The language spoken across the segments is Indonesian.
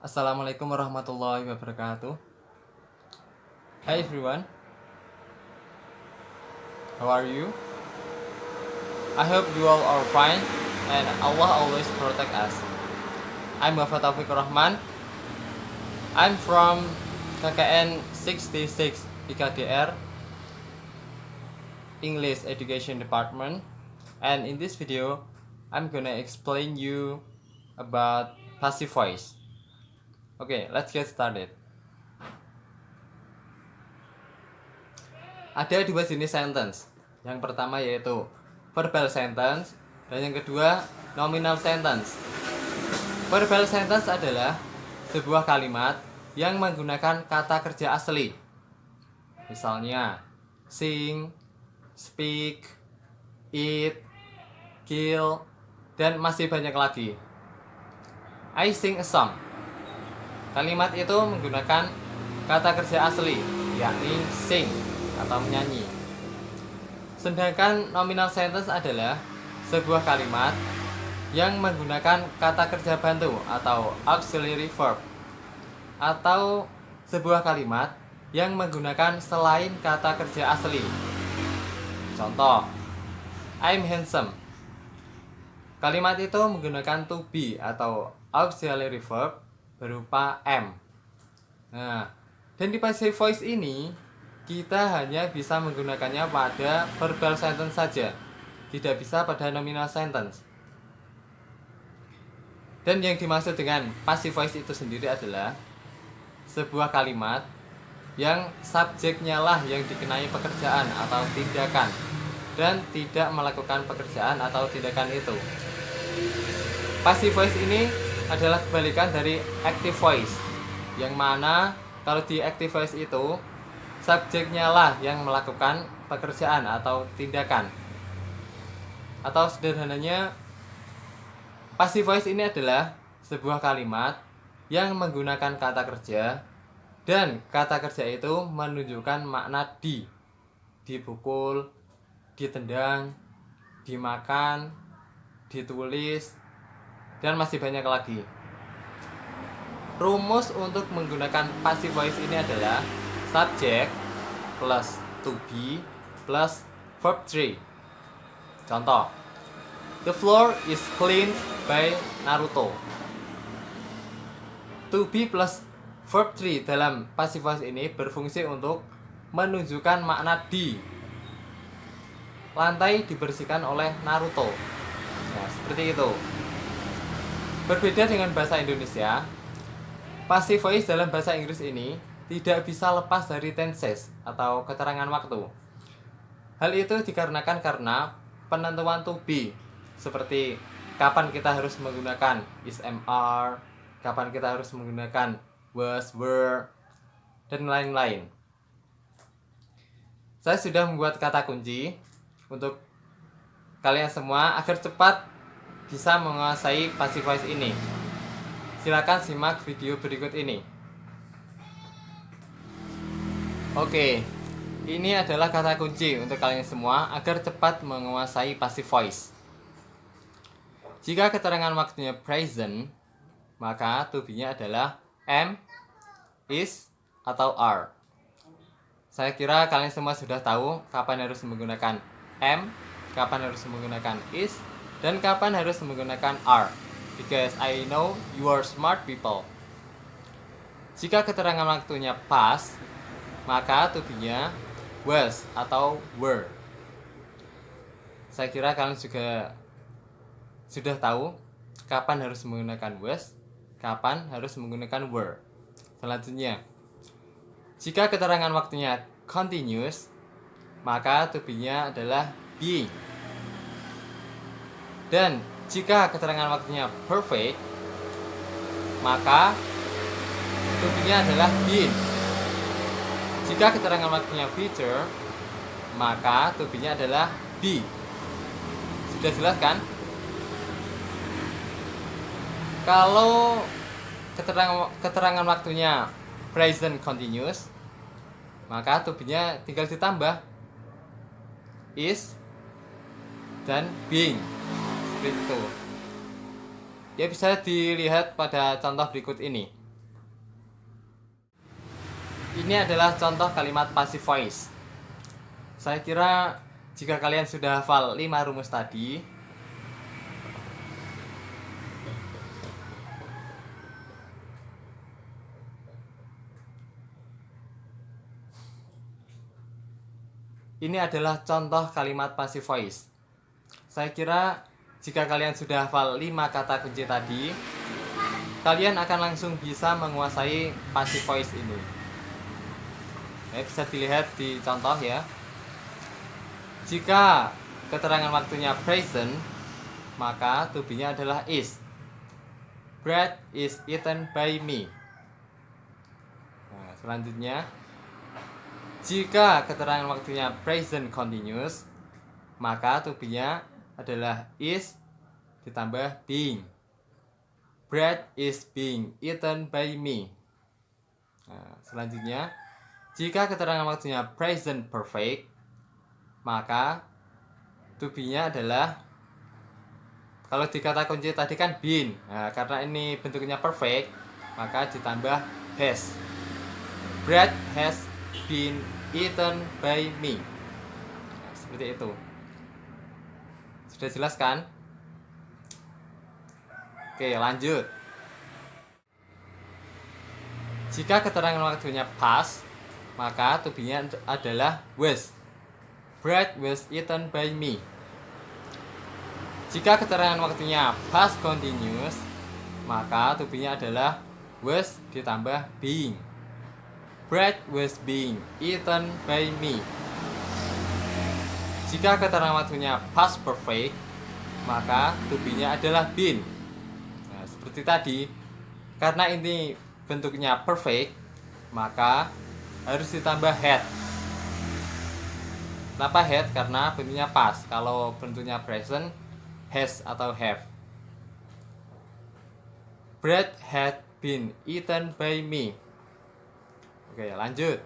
Assalamualaikum warahmatullahi wabarakatuh. Hi everyone, how are you? I hope you all are fine and Allah always protect us. I'm Bapak Taufik Rahman. I'm from KKN 66 IKDR English Education Department, and in this video I'm gonna explain you about passive voice. Okay, let's get started. Ada dua jenis sentence. Yang pertama yaitu verbal sentence dan yang kedua nominal sentence. Verbal sentence adalah sebuah kalimat yang menggunakan kata kerja asli. Misalnya sing, speak, eat, kill, dan masih banyak lagi. I sing a song. Kalimat itu menggunakan kata kerja asli, yakni sing atau menyanyi. Sedangkan nominal sentence adalah sebuah kalimat yang menggunakan kata kerja bantu atau auxiliary verb, atau sebuah kalimat yang menggunakan selain kata kerja asli. Contoh, I'm handsome. Kalimat itu menggunakan to be atau auxiliary verb berupa am. Nah, dan di passive voice ini kita hanya bisa menggunakannya pada verbal sentence saja, tidak bisa pada nominal sentence. Dan yang dimaksud dengan passive voice itu sendiri adalah sebuah kalimat yang subjeknya lah yang dikenai pekerjaan atau tindakan dan tidak melakukan pekerjaan atau tindakan itu. Passive voice ini adalah kebalikan dari active voice, yang mana kalau di active voice itu subjeknya lah yang melakukan pekerjaan atau tindakan. Atau sederhananya, passive voice ini adalah sebuah kalimat yang menggunakan kata kerja, dan kata kerja itu menunjukkan makna dipukul, ditendang, dimakan, ditulis, dan masih banyak lagi. Rumus untuk menggunakan passive voice ini adalah subject plus to be plus verb 3. Contoh, the floor is cleaned by Naruto. To be plus verb 3 dalam passive voice ini berfungsi untuk menunjukkan makna di. Lantai dibersihkan oleh Naruto. Nah, seperti itu. Berbeda dengan bahasa Indonesia, passive voice dalam bahasa Inggris ini tidak bisa lepas dari tenses atau keterangan waktu. Hal itu dikarenakan karena penentuan to be, seperti kapan kita harus menggunakan is, am, are, kapan kita harus menggunakan was, were, dan lain-lain. Saya sudah membuat kata kunci untuk kalian semua agar cepat bisa menguasai passive voice ini. Silakan simak video berikut ini. Oke, ini adalah kata kunci untuk kalian semua agar cepat menguasai passive voice. Jika keterangan waktunya present, maka to be-nya adalah am, is, atau are. Saya kira kalian semua sudah tahu kapan harus menggunakan am, kapan harus menggunakan is, dan kapan harus menggunakan are, because I know you are smart people. Jika keterangan waktunya past, maka to be-nya was atau were. Saya kira kalian juga sudah tahu kapan harus menggunakan was, kapan harus menggunakan were. Selanjutnya, jika keterangan waktunya continuous, maka to be-nya adalah being. Dan jika keterangan waktunya perfect, maka to be-nya adalah been. Jika keterangan waktunya future, maka to be-nya adalah be. Sudah jelas kan? Kalau keterangan waktunya present continuous, maka to be-nya tinggal ditambah is dan being. Seperti itu. Ya, bisa dilihat pada contoh berikut ini. Ini adalah contoh kalimat passive voice. Saya kira jika kalian sudah hafal 5 rumus tadi, ini adalah contoh kalimat passive voice. Saya kira jika kalian sudah hafal 5 kata kunci tadi, kalian akan langsung bisa menguasai passive voice ini. Bisa dilihat di contoh ya. Jika keterangan waktunya present, maka to be-nya adalah is. Bread is eaten by me. Nah, selanjutnya, jika keterangan waktunya present continuous, maka to be-nya adalah is ditambah being. Bread is being eaten by me. Nah, selanjutnya, jika keterangan waktunya present perfect, maka to be-nya adalah, kalau di kata kunci tadi kan been. Nah, karena ini bentuknya perfect, maka ditambah has. Bread has been eaten by me. Nah, seperti itu. Sudah jelas kan? Oke, lanjut. Jika keterangan waktunya past, maka to be-nya adalah was. Bread was eaten by me. Jika keterangan waktunya past continuous, maka to be-nya adalah was ditambah being. Bread was being eaten by me. Jika keterangan waktunya past perfect, maka to be-nya adalah been. Nah, seperti tadi, karena ini bentuknya perfect, maka harus ditambah had. Kenapa had? Karena bentuknya past. Kalau bentuknya present, has atau have. Bread had been eaten by me. Oke, lanjut.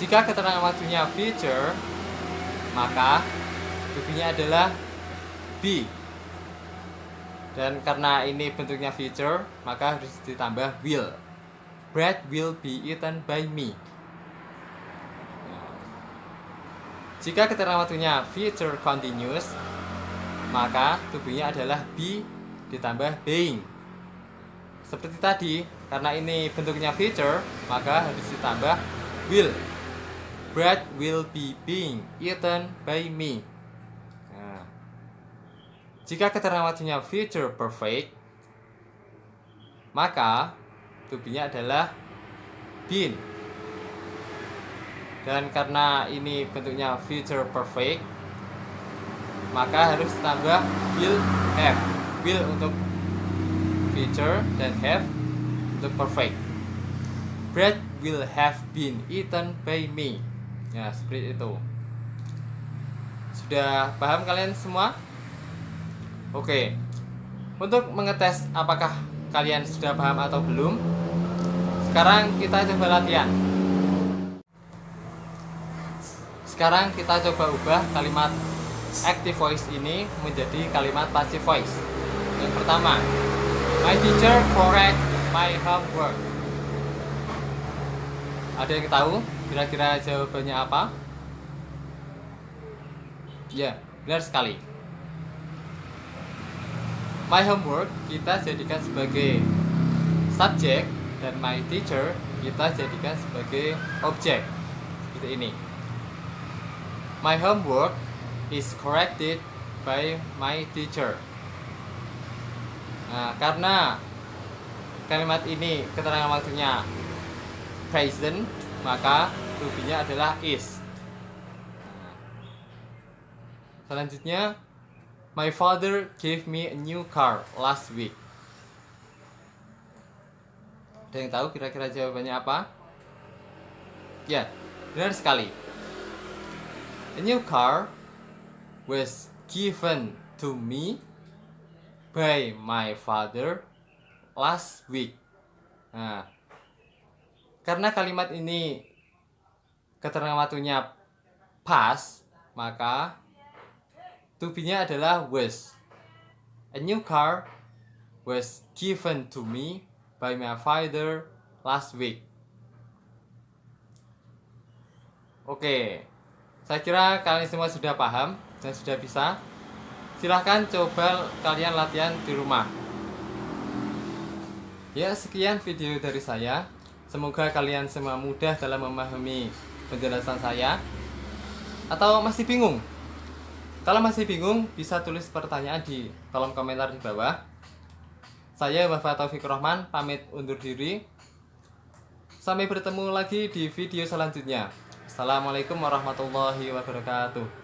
Jika keterangan waktunya future, maka to be-nya adalah be. Dan karena ini bentuknya future, maka harus ditambah will. Bread will be eaten by me. Jika keterangan waktunya future continuous, maka to be-nya adalah be ditambah being. Seperti tadi, karena ini bentuknya future, maka harus ditambah will. Bread will be being eaten by me. Nah, jika keterangan waktunya future perfect, maka to be-nya adalah been. Dan karena ini bentuknya future perfect, maka harus tambah will have. Will untuk future dan have untuk perfect. Bread will have been eaten by me. Ya, seperti itu. Sudah paham kalian semua? Oke. Untuk mengetes apakah kalian sudah paham atau belum, sekarang kita coba latihan. Sekarang kita coba ubah kalimat active voice ini menjadi kalimat passive voice. Yang pertama, my teacher correct my homework. Ada yang tahu kira-kira jawabannya apa? Ya, benar sekali. My homework kita jadikan sebagai subjek dan my teacher kita jadikan sebagai objek. Seperti ini. My homework is corrected by my teacher. Nah, karena kalimat ini keterangan waktunya present, maka to be-nya adalah is. Selanjutnya, my father gave me a new car last week. Ada yang tahu kira-kira jawabannya apa? Ya, benar sekali. A new car was given to me by my father last week. Nah, karena kalimat ini keterangan waktunya past, maka to be-nya adalah was. A new car was given to me by my father last week. Oke, saya kira kalian semua sudah paham dan sudah bisa. Silahkan coba kalian latihan di rumah. Ya, sekian video dari saya. Semoga kalian semua mudah dalam memahami penjelasan saya. Atau masih bingung? Kalau masih bingung, bisa tulis pertanyaan di kolom komentar di bawah. Saya Bapak Taufik Rohman, pamit undur diri. Sampai bertemu lagi di video selanjutnya. Assalamualaikum warahmatullahi wabarakatuh.